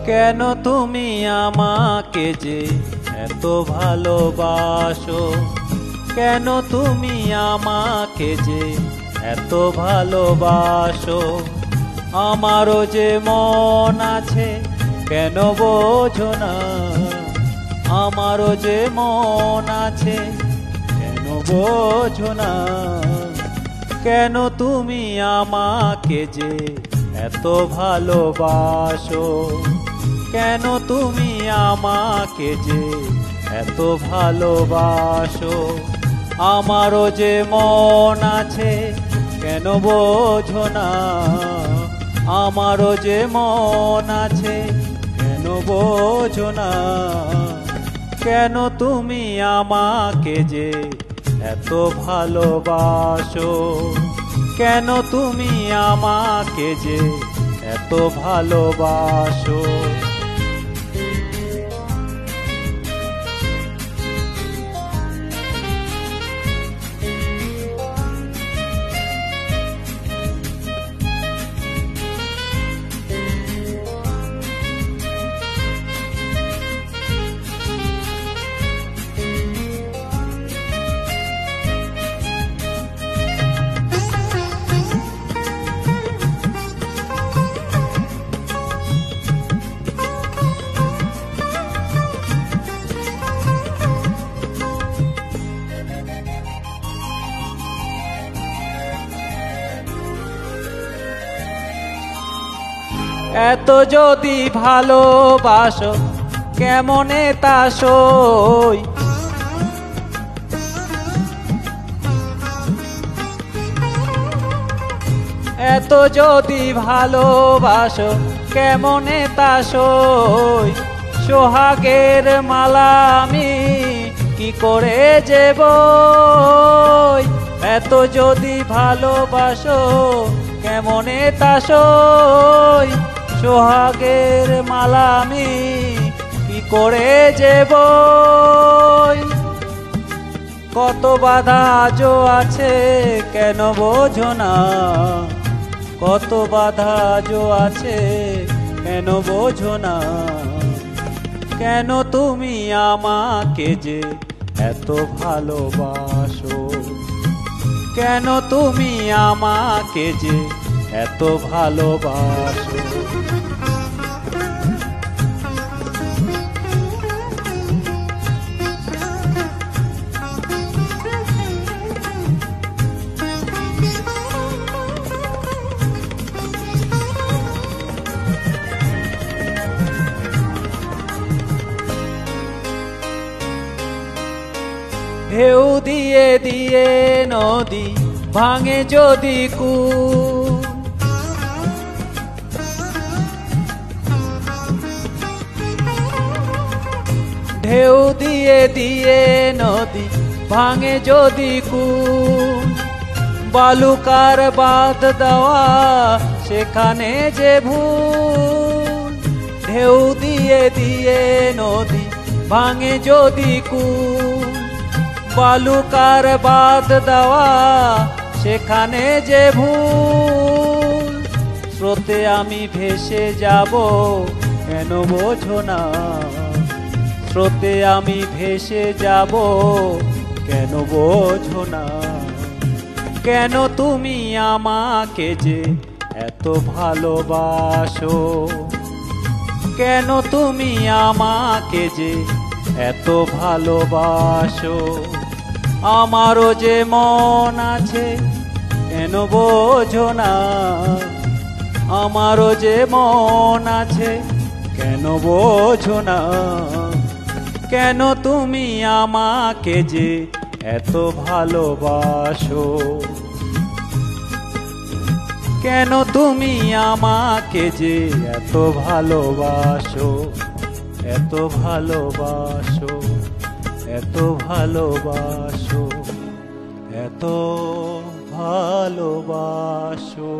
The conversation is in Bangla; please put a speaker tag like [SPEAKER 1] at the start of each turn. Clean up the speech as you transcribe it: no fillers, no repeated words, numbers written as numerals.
[SPEAKER 1] কেন তুমি আমাকে যে এত ভালোবাসো, কেন তুমি আমাকে যে এত ভালোবাসো। আমারও যে মন আছে কেন বোঝো না, আমারও যে মন আছে কেন বোঝো না। কেন তুমি আমাকে যে এত ভালোবাসো, কেন তুমি আমাকে যে এত ভালোবাসো। আমারও যে মন আছে কেন বোঝো না, আমারও যে মন আছে কেন বোঝো না। কেন তুমি আমাকে যে এত ভালোবাসো, কেন তুমি আমাকে যে এত ভালোবাসো। এত যদি ভালোবাসো কেমনে তা সই, এত যদি ভালোবাসো কেমনে তা সই। সোহাগের মালা আমি কি করে যেব, এত যদি ভালোবাসো কেমনে তা সই। সোহাগের মালা আমি কি করে যেব। কত বাধা আজও আছে কেন বোঝো না, কত বাধা আজও আছে কেন বোঝো না। কেন তুমি আমাকে যে এত ভালোবাসো, কেন তুমি আমাকে যে এত ভালোবাসো। ঢেউ দিয়ে দিয়ে নদী ভাঙে যদি কূল, ঢেউ দিয়ে দিয়ে নদী ভাঙে যদি কূল। বালুকার বাঁধ দেওয়া সেখানে যে ভুল, ঢেউ দিয়ে দিয়ে নদী ভাঙে যদি কূল। বালুকার বাঁধ দেওয়া সেখানে যে ভুল। স্রোতে আমি ভেসে যাব কেন বোঝো না, স্রোতে আমি ভেসে যাব কেন বোঝো না। কেন তুমি আমাকে যে এত ভালোবাসো, কেন তুমি আমাকে যে এত ভালোবাসো। আমারও যে মন আছে কেন বোঝো না, আমারও যে মন আছে কেন বোঝো না। কেন তুমি আমাকে যে এত ভালোবাসো, কেন তুমি আমাকে যে এত ভালোবাসো, এত ভালোবাসো, এত ভালোবাসো, এত ভালোবাসো।